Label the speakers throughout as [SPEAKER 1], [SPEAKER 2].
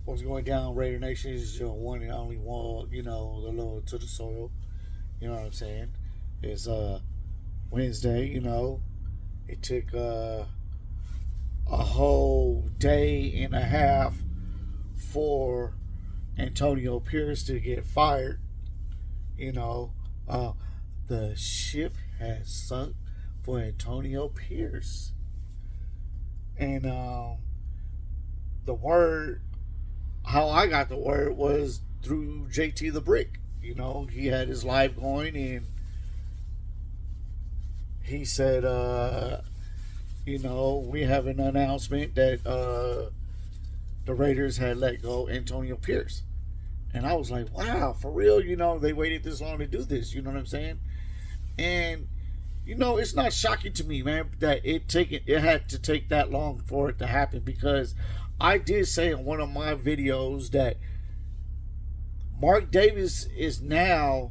[SPEAKER 1] What's going down, Raider Nation? Is your one and only one, the Lord to the soil. You know what I'm saying? It's Wednesday, It took a whole day and a half for Antonio Pierce to get fired. You know, uh, the ship has sunk for Antonio Pierce. And the word, how I got the word was through JT the Brick. He had his live going and he said, we have an announcement that the Raiders had let go Antonio Pierce. And I was like, wow, for real? They waited this long to do this. You know what I'm saying? And, it's not shocking to me, man, that it had to take that long for it to happen, because I did say in one of my videos that Mark Davis is now,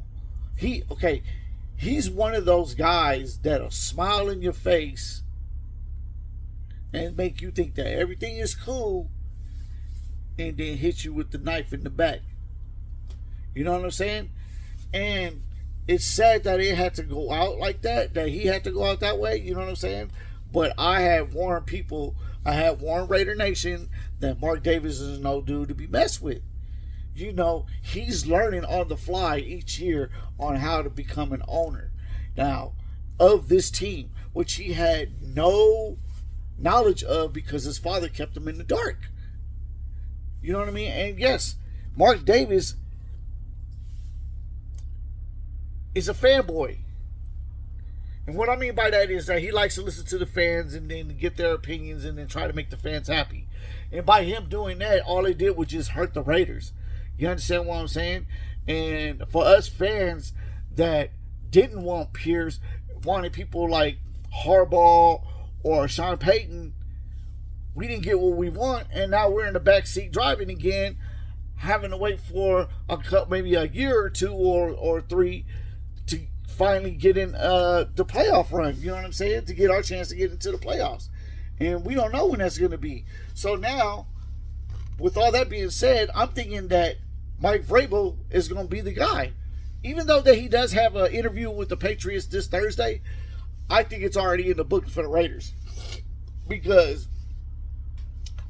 [SPEAKER 1] he's one of those guys that'll smile in your face and make you think that everything is cool and then hit you with the knife in the back. You know what I'm saying? And it's sad that it had to go out like that he had to go out that way. You know what I'm saying? But I had warned people, I had warned Raider Nation that Mark Davis is no dude to be messed with. He's learning on the fly each year on how to become an owner now of this team, which he had no knowledge of because his father kept him in the dark. You know what I mean? And yes, Mark Davis is a fanboy. And what I mean by that is that he likes to listen to the fans and then get their opinions and then try to make the fans happy. And by him doing that, all he did was just hurt the Raiders. You understand what I'm saying? And for us fans that didn't want Pierce, wanted people like Harbaugh or Sean Payton, we didn't get what we want, and now we're in the back seat driving again, having to wait for maybe a year or two or three to finally get in the playoff run. You know what I'm saying? To get our chance to get into the playoffs. And we don't know when that's going to be. So now, with all that being said, I'm thinking that Mike Vrabel is going to be the guy. Even though that he does have an interview with the Patriots this Thursday, I think it's already in the books for the Raiders. Because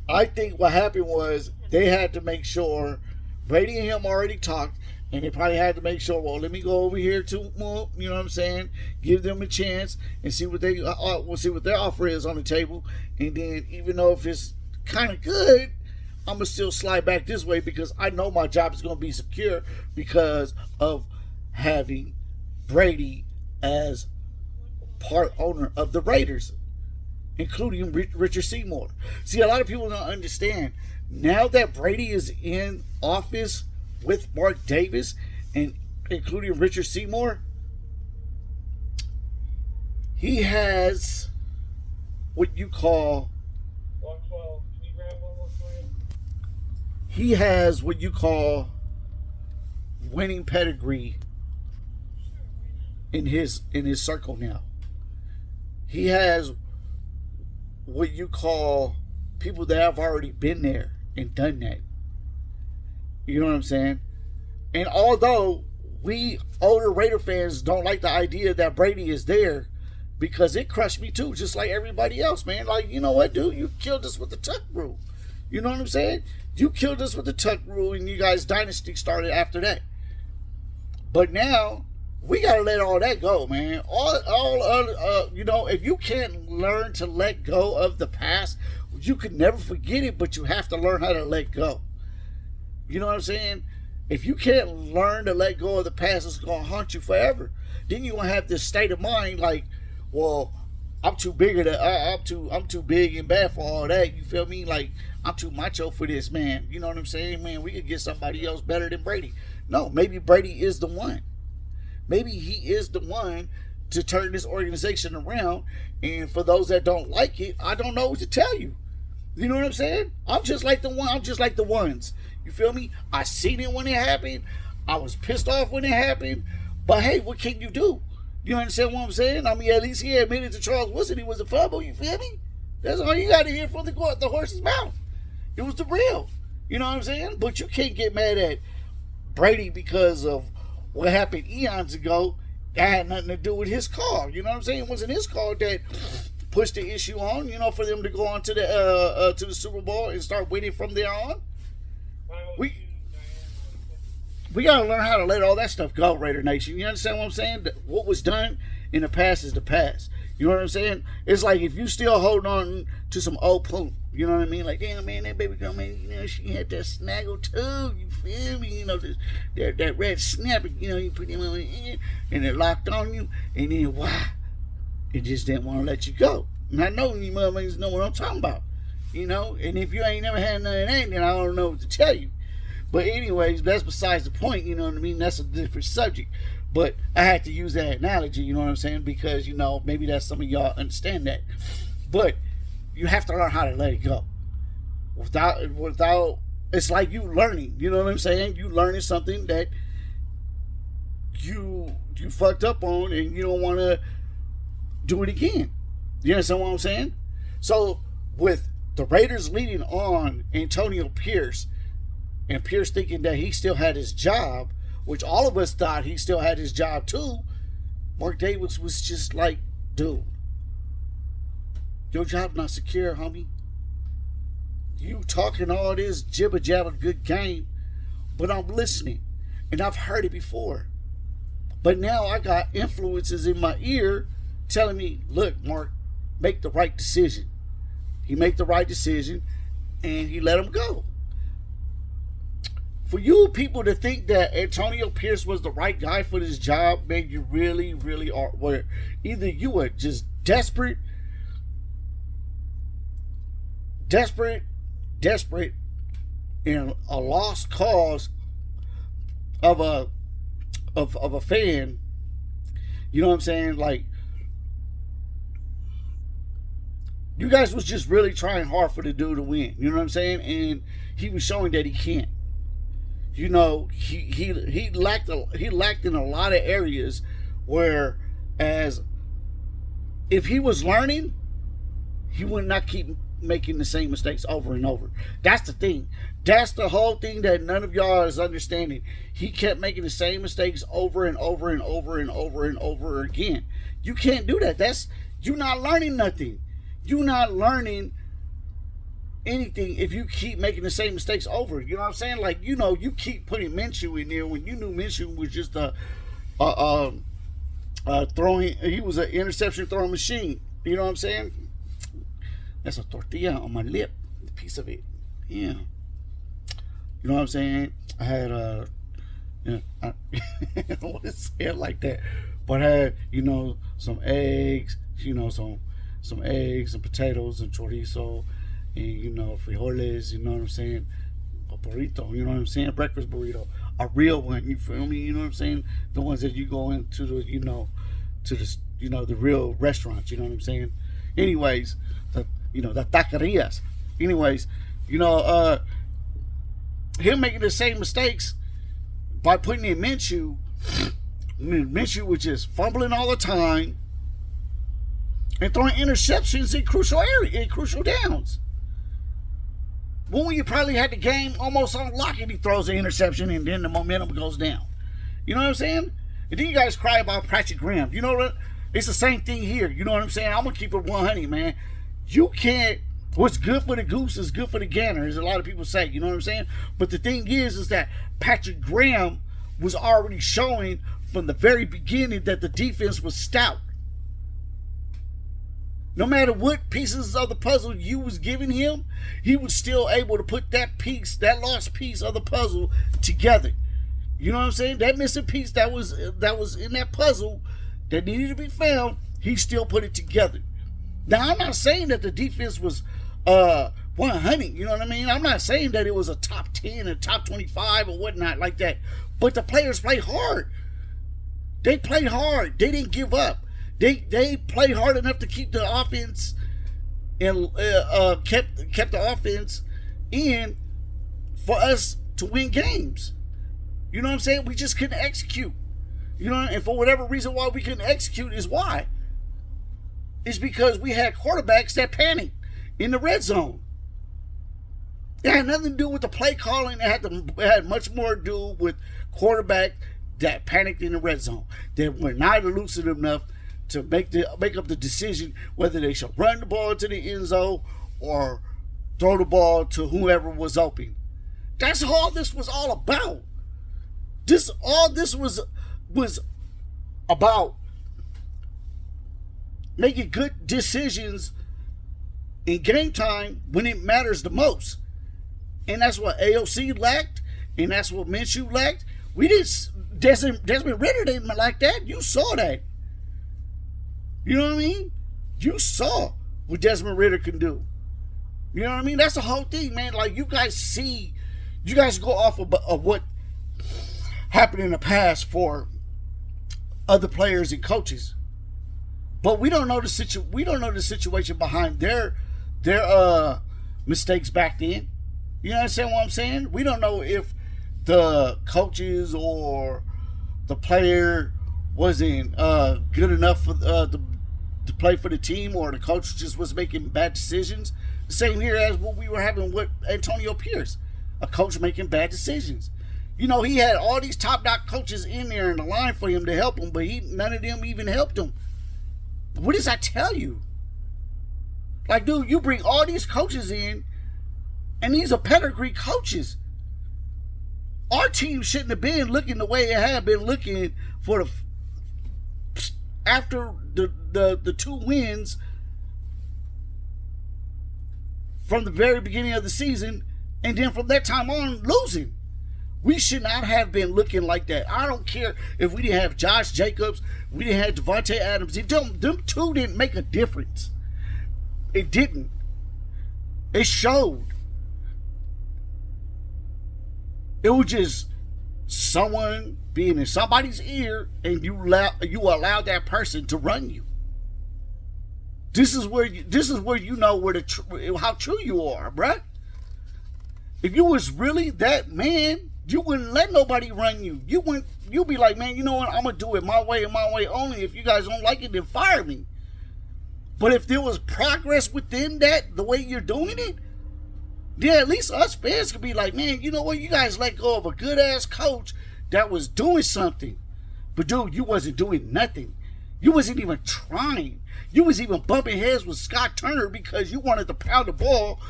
[SPEAKER 1] I think what happened was they had to make sure Brady and him already talked, and they probably had to make sure, well, let me go over here to, you know what I'm saying, give them a chance and see what we'll see what their offer is on the table. And then even though if it's kind of good, I'm going to still slide back this way because I know my job is going to be secure because of having Brady as part owner of the Raiders, including Richard Seymour. See, a lot of people don't understand. Now that Brady is in office with Mark Davis and including Richard Seymour, he has what you call winning pedigree in his circle now. He has what you call people that have already been there and done that. You know what I'm saying? And although we older Raider fans don't like the idea that Brady is there, because it crushed me too, just like everybody else, man. Like, you know what, dude? You killed us with the Tuck rule. You know what I'm saying? You killed us with the Tuck rule, and you guys' dynasty started after that. But now we gotta let all that go, man. If you can't learn to let go of the past, you can never forget it, but you have to learn how to let go. You know what I'm saying? If you can't learn to let go of the past, it's gonna haunt you forever. Then you're gonna have this state of mind like, well, I'm too big and bad for all that. You feel me? Like, I'm too macho for this, man. You know what I'm saying? Man, we could get somebody else better than Brady. No, maybe Brady is the one. Maybe he is the one to turn this organization around. And for those that don't like it, I don't know what to tell you. You know what I'm saying? I'm just like the one. I'm just like the ones. You feel me? I seen it when it happened. I was pissed off when it happened. But hey, what can you do? You understand what I'm saying? I mean, at least he admitted to Charles Woodson he was a fumble. You feel me? That's all you got to hear from the horse's mouth. It was the real. You know what I'm saying? But you can't get mad at Brady because of what happened eons ago. That had nothing to do with his call. You know what I'm saying? It wasn't his call that pushed the issue on. You know, for them to go on to the Super Bowl and start winning from there on. We we gotta learn how to let all that stuff go, Raider Nation. You understand what I'm saying? What was done in the past is the past. You know what I'm saying? It's like if you still hold on to some old poop, you know what I mean? Like, damn, man, that baby girl, man, you know, she had that snaggle too. You feel me? You know, that red snap, you know, you put them on in and it locked on you, and then why? It just didn't want to let you go. And I know you motherfuckers know what I'm talking about. You know, and if you ain't never had none of that, then I don't know what to tell you. But anyways, that's besides the point, you know what I mean? That's a different subject. But I had to use that analogy, you know what I'm saying? Because, you know, maybe that's some of y'all understand that. But you have to learn how to let it go. Without it's like you learning, you know what I'm saying? You learning something that you fucked up on and you don't want to do it again. You understand what I'm saying? So with the Raiders leading on Antonio Pierce, and Pierce thinking that he still had his job, which all of us thought he still had his job too, Mark Davis was just like, dude, your job not secure, homie. You talking all this jibber jabber good game, but I'm listening, and I've heard it before. But now I got influences in my ear telling me, look, Mark, make the right decision. He made the right decision, and he let him go. For you people to think that Antonio Pierce was the right guy for this job, man, you really, really are. Where either you were just desperate, and a lost cause of a fan. You know what I'm saying? Like, you guys was just really trying hard for the dude to win. You know what I'm saying? And he was showing that he can't. You know, he lacked in a lot of areas, whereas if he was learning, he would not keep making the same mistakes over and over. That's the thing. That's the whole thing that none of y'all is understanding. He kept making the same mistakes over and over and over and over and over again. You can't do that. You're not learning nothing. You're not learning anything if you keep making the same mistakes over. You know what I'm saying? Like, you know, you keep putting Minshew in there when you knew Minshew was just throwing. He was an interception throwing machine. You know what I'm saying? That's a tortilla on my lip, a piece of it. Yeah. You know what I'm saying? I had I don't want to say it like that, but I had, you know, some eggs. You know, some eggs and potatoes and chorizo. And, you know, frijoles, you know what I'm saying? A burrito, you know what I'm saying? Breakfast burrito. A real one, you feel me? You know what I'm saying? The ones that you go into the, you know, to the, you know, the real restaurants, you know what I'm saying? Anyways, the taquerias. Anyways, you know, him making the same mistakes by putting in Minshew. Minshew was just fumbling all the time and throwing interceptions in crucial downs. When you probably had the game almost on lock and he throws an interception and then the momentum goes down. You know what I'm saying? And then you guys cry about Patrick Graham. You know what? It's the same thing here. You know what I'm saying? I'm going to keep it 100, man. You can't. What's good for the goose is good for the gander, as a lot of people say. You know what I'm saying? But the thing is that Patrick Graham was already showing from the very beginning that the defense was stout. No matter what pieces of the puzzle you was giving him, he was still able to put that lost piece of the puzzle together. You know what I'm saying? That missing piece that was in that puzzle that needed to be found, he still put it together. Now, I'm not saying that the defense was 100, you know what I mean? I'm not saying that it was a top 10 or top 25 or whatnot like that. But the players played hard. They played hard. They didn't give up. They played hard enough to keep the offense and kept the offense in for us to win games. You know what I'm saying? We just couldn't execute. You know, and for whatever reason why we couldn't execute is why. It's because we had quarterbacks that panicked in the red zone. It had nothing to do with the play calling. It had much more to do with quarterback that panicked in the red zone. They were not elusive enough to make up the decision whether they should run the ball to the end zone or throw the ball to whoever was open. That's all this was all about. All this was about making good decisions in game time when it matters the most. And that's what AOC lacked, and that's what Minshew lacked. We didn't. Desmond Ridder didn't like that. You saw that. You know what I mean? You saw what Desmond Ridder can do. You know what I mean? That's the whole thing, man. Like, you guys go off of what happened in the past for other players and coaches, but we don't know the situation behind their mistakes back then. You understand what I'm saying? We don't know if the coaches or the player wasn't good enough for to play for the team, or the coach just was making bad decisions. The same here as what we were having with Antonio Pierce, a coach making bad decisions. You know, he had all these top-notch coaches in there in the line for him to help him, but none of them even helped him. What does that tell you? Like, dude, you bring all these coaches in, and these are pedigree coaches. Our team shouldn't have been looking the way it had been looking for after the 2 wins from the very beginning of the season, and then from that time on losing. We should not have been looking like that. I don't care if we didn't have Josh Jacobs, we didn't have Devontae Adams. Them two didn't make a difference. It didn't. It showed. It was just someone being in somebody's ear, and you allow that person to run you. This is where you know how true you are, bruh. If you was really that man, you wouldn't let nobody run you. You'd be like, man, you know what? I'm gonna do it my way and my way only. If you guys don't like it, then fire me. But if there was progress within that, the way you're doing it, then at least us fans could be like, man, you know what? You guys let go of a good ass coach that was doing something. But dude, you wasn't doing nothing. You wasn't even trying. You was even bumping heads with Scott Turner because you wanted to pound the ball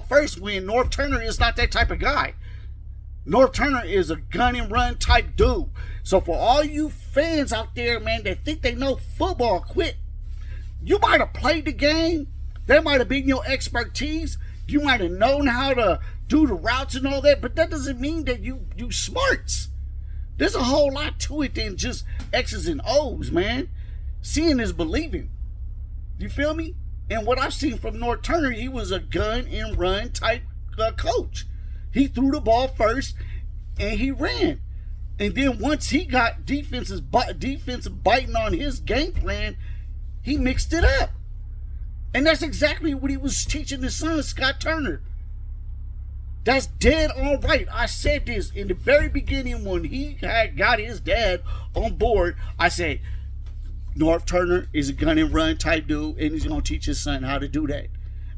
[SPEAKER 1] first, when Norv Turner is not that type of guy. Norv Turner is a gun and run type dude. So for all you fans out there, man, that think they know football, quit. You might have played the game. That might have been your expertise. You might have known how to do the routes and all that, but that doesn't mean that you smarts. There's a whole lot to it than just X's and O's, man. Seeing is believing. You feel me? And what I've seen from Norv Turner, he was a gun and run type coach. He threw the ball first and he ran. And then once he got defense biting on his game plan, he mixed it up. And that's exactly what he was teaching his son, Scott Turner. That's dead on right. I said this in the very beginning when he had got his dad on board. I said, Norv Turner is a gun and run type dude, and he's going to teach his son how to do that.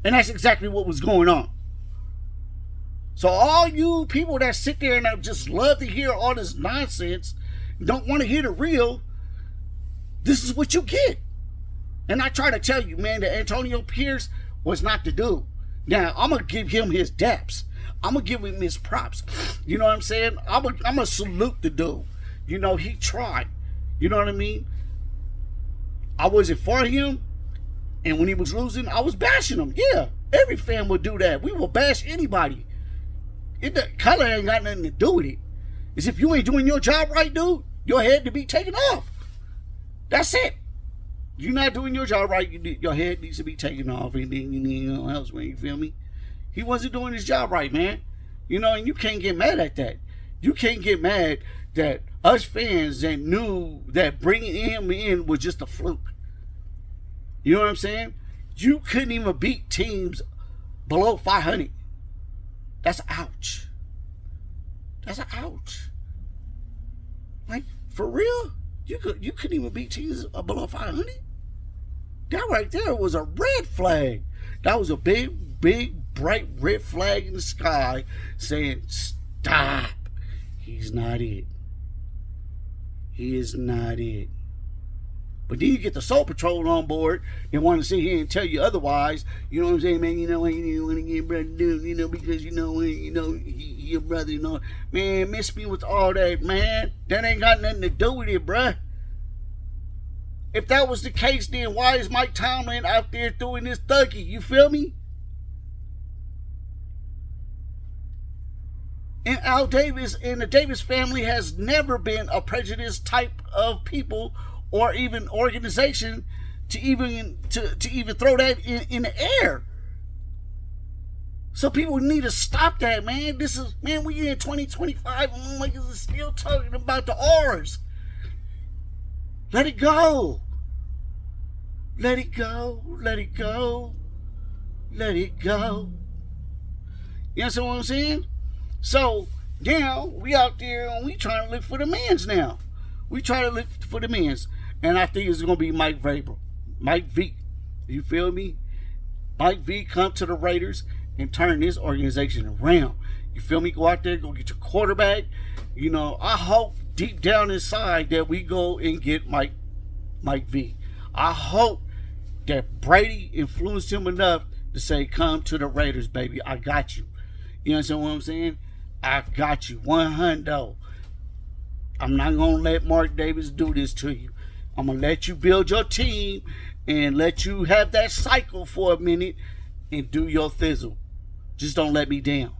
[SPEAKER 1] And that's exactly what was going on. So all you people that sit there and just love to hear all this nonsense, don't want to hear the real, this is what you get. And I try to tell you, man, that Antonio Pierce was not the dude. Now, I'm going to give him his daps. I'm going to give him his props. You know what I'm saying? I'm going to salute the dude. You know, he tried. You know what I mean? I wasn't for him, and when he was losing, I was bashing him. Yeah, every fan would do that. We will bash anybody. Color ain't got nothing to do with it. It's if you ain't doing your job right, dude, your head to be taken off. That's it. You're not doing your job right, your head needs to be taken off, and then you need anything else, man. You feel me? He wasn't doing his job right, man. You know, and you can't get mad at that. You can't get mad that us fans that knew that bringing him in was just a fluke. You know what I'm saying? You couldn't even beat teams below 500. That's ouch. That's an ouch. Like, for real? You couldn't even beat teams below 500? That right there was a red flag. That was a big
[SPEAKER 2] bright red flag in the sky saying, stop. He's not it. He is not it. But then you get the Soul Patrol on board and want to sit here and tell you otherwise. You know what I'm saying, man? You know what you want to get brother do, because he your brother, Man, miss me with all that, man. That ain't got nothing to do with it, bruh. If that was the case, then why is Mike Tomlin out there doing this thuggy? You feel me? And Al Davis and the Davis family has never been a prejudiced type of people or even organization to even throw that in the air. So people need to stop that, man. We in 2025 and motherfuckers are still talking about the R's. Let it go. Let it go. Let it go. Let it go. You understand what I'm saying? So now we out there and we trying to look for the mans now. We try to look for the mans. And I think it's going to be Mike Vrabel. Mike V. You feel me? Mike V come to the Raiders and turn this organization around. You feel me? Go out there, go get your quarterback. I hope deep down inside that we go and get Mike V. I hope that Brady influenced him enough to say, come to the Raiders, baby. I got you. You understand what I'm saying? I got you. 100. I'm not going to let Mark Davis do this to you. I'm going to let you build your team and let you have that cycle for a minute and do your thizzle. Just don't let me down.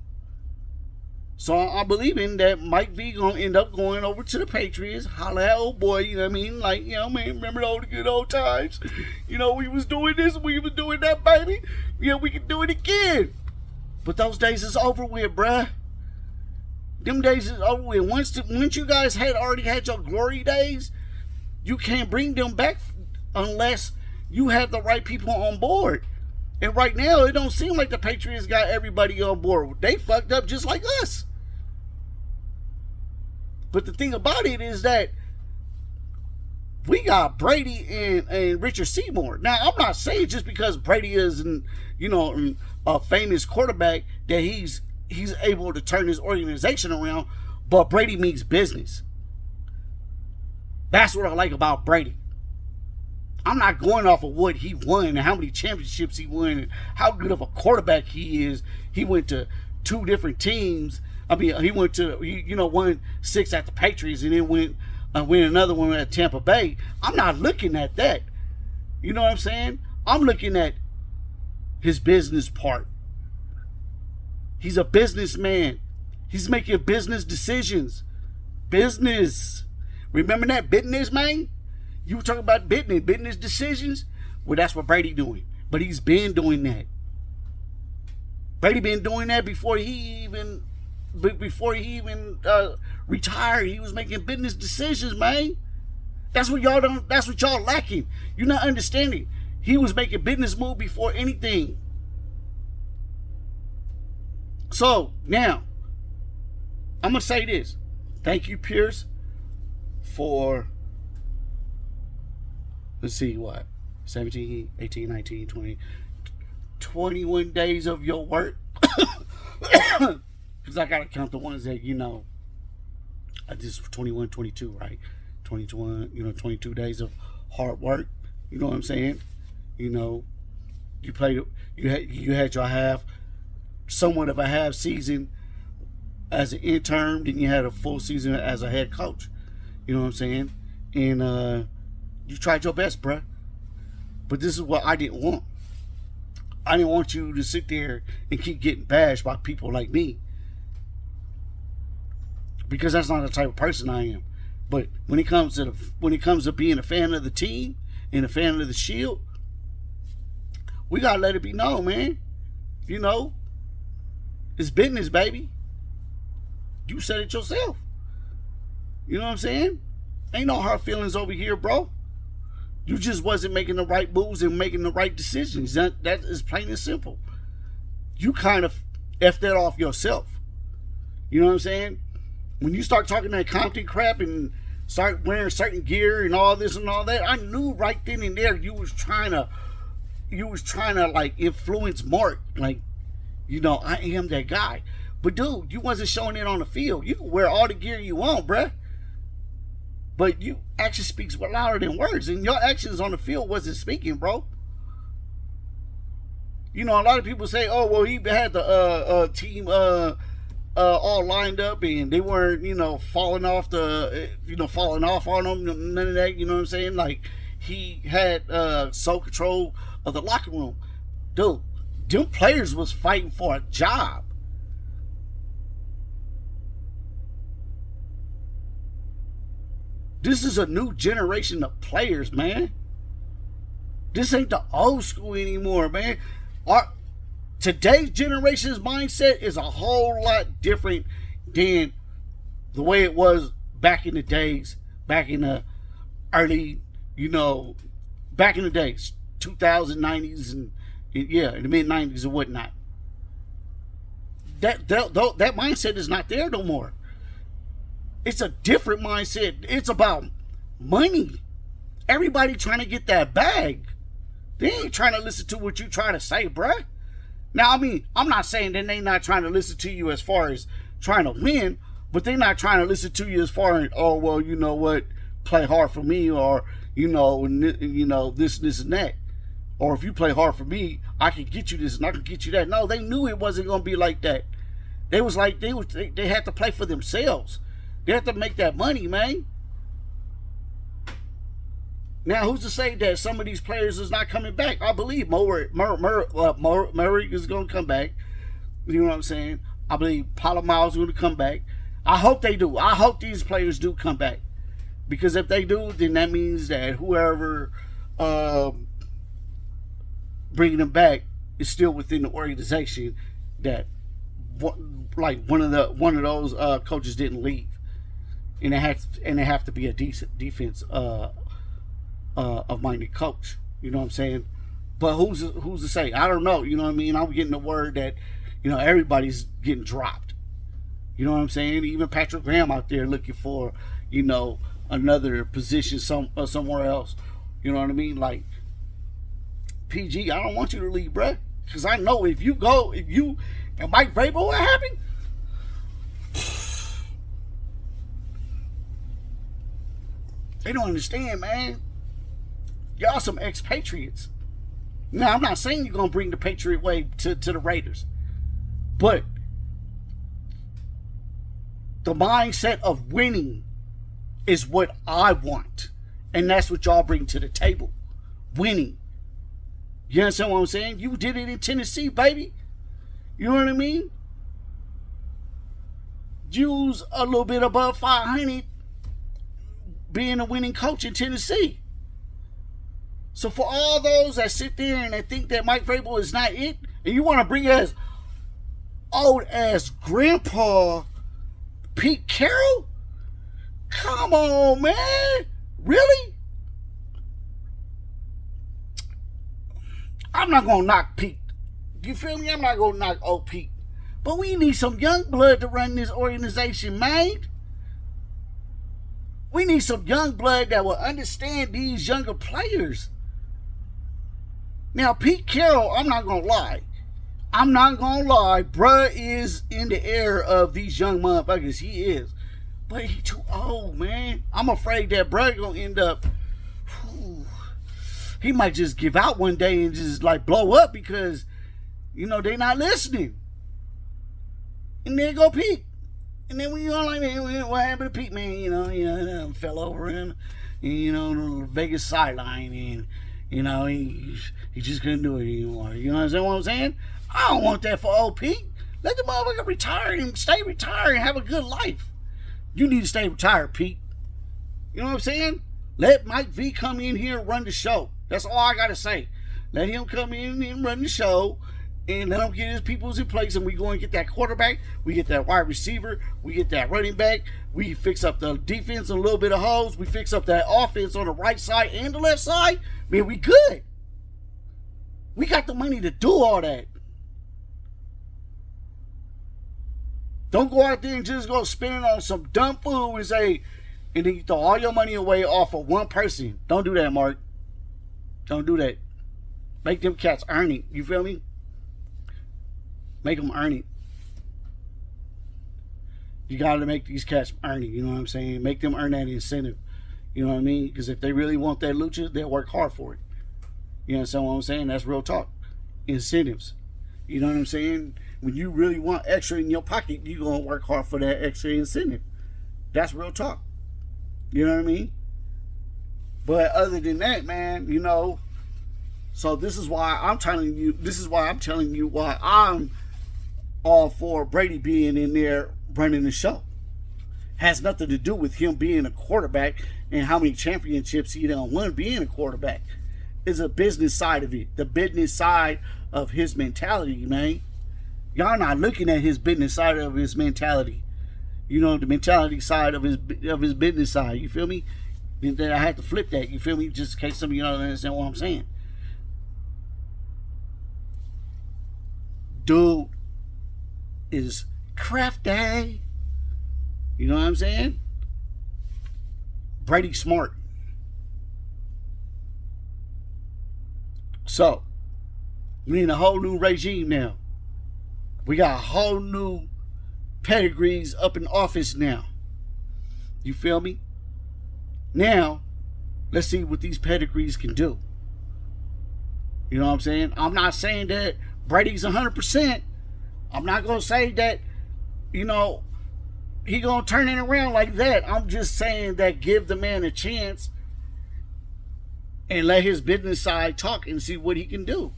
[SPEAKER 2] So I'm believing that Mike V going to end up going over to the Patriots. Holla at old boy, you know what I mean? Like, man, remember all the good old times? We was doing this, we was doing that, baby. We can do it again. But those days is over with, bruh. Them days is over with. Once you guys already had your glory days, you can't bring them back unless you have the right people on board. And right now, it don't seem like the Patriots got everybody on board. They fucked up just like us. But the thing about it is that we got Brady and Richard Seymour. Now, I'm not saying just because Brady is, a famous quarterback that he's able to turn his organization around, but Brady means business. That's what I like about Brady. I'm not going off of what he won and how many championships he won and how good of a quarterback he is. He went to 2 different teams. I mean, he went to, won 6 at the Patriots and then win another one at Tampa Bay. I'm not looking at that. You know what I'm saying? I'm looking at his business part. He's a businessman. He's making business decisions. Business. Remember that business, man? You were talking about business decisions? Well, that's what Brady doing. But he's been doing that. Brady been doing that before he even retired. He was making business decisions, man. That's what y'all lacking. You're not understanding. He was making business moves before anything. So now, I'm gonna say this. Thank you, Pierce, for, let's see, what, 17, 18, 19, 20, 21 days of your work. Because I got to count the ones that, I just 21, 22, right? 21, 22 days of hard work. You know what I'm saying? You played, you had your half, somewhat of a half season as an intern, then you had a full season as a head coach. You know what I'm saying? And you tried your best, bruh. But this is what I didn't want. I didn't want you to sit there and keep getting bashed by people like me. Because that's not the type of person I am. But when it comes to being a fan of the team and a fan of the Shield, we gotta let it be known, man. It's business, baby. You said it yourself. You know what I'm saying? Ain't no hard feelings over here, bro. You just wasn't making the right moves and making the right decisions. That is plain and simple. You kind of effed that off yourself. You know what I'm saying? When you start talking that Compton crap and start wearing certain gear and all this and all that, I knew right then and there you was trying to like influence Mark. Like, You know, I am that guy. But dude, you wasn't showing it on the field. You can wear all the gear you want, bruh. But you action speaks louder than words, and your actions on the field wasn't speaking, bro. You know, a lot of people say, "Oh, well, he had the team all lined up, and they weren't, you know, falling off on them, none of that." You know what I'm saying? Like he had sole control of the locker room, dude. Them players was fighting for a job. This is a new generation of players, man. This ain't the old school anymore, man. Today's generation's mindset is a whole lot different than the way it was back in the days, back in the early, you know, back in the days, 2090s and yeah, in the mid 90s and whatnot. That mindset is not there no more. It's a different mindset. It's about money. Everybody trying to get that bag. They ain't trying to listen to what you trying to say, bruh. Now, I mean, I'm not saying that they not trying to listen to you as far as trying to win, but they not trying to listen to you as far as, oh, well, you know what, play hard for me, or, you know, this and that. Or if you play hard for me, I can get you this and I can get you that. No, they knew it wasn't going to be like that. They was like, they had to play for themselves. They have to make that money, man. Now, who's to say that some of these players is not coming back? I believe Murray is going to come back. You know what I'm saying? I believe Palomar is going to come back. I hope they do. I hope these players do come back. Because if they do, then that means that whoever bringing them back is still within the organization. That like one of those coaches didn't leave. And it have to be a decent defense of minded coach. You know what I'm saying? But who's to say? I don't know. You know what I mean? I'm getting the word that, you know, everybody's getting dropped. You know what I'm saying? Even Patrick Graham out there looking for, you know, another position somewhere else. You know what I mean? Like, PG, I don't want you to leave, bruh. Because I know if you and Mike Vrabel, what happened? They don't understand, man. Y'all some expatriates. Now, I'm not saying you're going to bring the Patriot way to the Raiders. But the mindset of winning is what I want. And that's what y'all bring to the table. Winning. You understand what I'm saying? You did it in Tennessee, baby. You know what I mean? Use a little bit above 500 being a winning coach in Tennessee. So for all those that sit there and they think that Mike Vrabel is not it, and you want to bring as old as Grandpa Pete Carroll? Come on, man. Really? I'm not going to knock Pete. You feel me? I'm not going to knock old Pete. But we need some young blood to run this organization, man. We need some young blood that will understand these younger players. Now, Pete Carroll, I'm not going to lie. Bruh is in the air of these young motherfuckers. He is. But he too old, man. I'm afraid that bruh going to end up... he might just give out one day and just like blow up because, you know, they not listening. And there go Pete. And then when you're like, man, what happened to Pete, man? You know, fell over in, you know, the Vegas sideline, and you know, he just couldn't do it anymore. You understand what I'm saying? I don't want that for old Pete. Let the motherfucker retire and stay retired and have a good life. You need to stay retired, Pete. You know what I'm saying? Let Mike V come in here and run the show. That's all I gotta say. Let him come in and run the show, and let him get his peoples in place, and we go and get that quarterback, we get that wide receiver, we get that running back, we fix up the defense and a little bit of holes, we fix up that offense on the right side and the left side. Man, we good. We got the money to do all that. Don't go out there and just go spend it on some dumb food and say, and then you throw all your money away off of one person. Don't do that, Mark. Don't do that. Make them cats earn it. You feel me? Make them earn it. You got to make these cats earn it. You know what I'm saying? Make them earn that incentive. You know what I mean? Because if they really want that lucha, they'll work hard for it. You know what I'm saying? That's real talk. Incentives. You know what I'm saying? When you really want extra in your pocket, you're going to work hard for that extra incentive. That's real talk. You know what I mean? But other than that, man, you know, so this is why I'm telling you why I'm all for Brady being in there running the show. Has nothing to do with him being a quarterback and how many championships he done won being a quarterback. It's a business side of it. The business side of his mentality, man. Y'all not looking at his business side of his mentality. You know, the mentality side of his business side. You feel me? And then I had to flip that. You feel me? Just in case some of you don't understand what I'm saying. Dude is crafty. You know what I'm saying? Brady smart. So, we in a whole new regime now. We got a whole new pedigrees up in office now. You feel me? Now, let's see what these pedigrees can do. You know what I'm saying? I'm not saying that Brady's 100%. I'm not going to say that, you know, he going to turn it around like that. I'm just saying that give the man a chance and let his business side talk and see what he can do.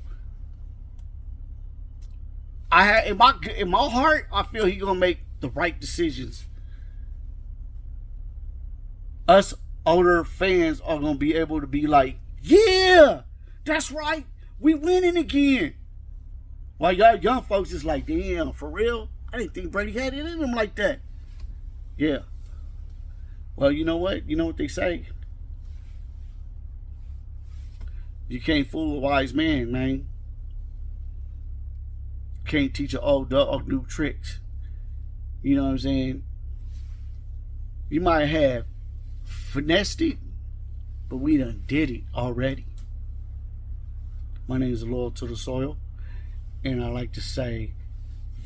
[SPEAKER 2] In my heart, I feel he going to make the right decisions. Us older fans are going to be able to be like, yeah, that's right. We winning again. While y'all young folks is like, damn, for real? I didn't think Brady had it in him like that. Yeah. Well, you know what? You know what they say? You can't fool a wise man, man. You can't teach an old dog new tricks. You know what I'm saying? You might have finessed it, but we done did it already. My name is Loyal to the Soil, and I like to say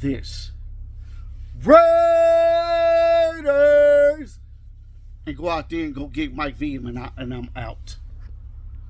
[SPEAKER 2] this. Raiders! And go out there and go get Mike V, and I'm out.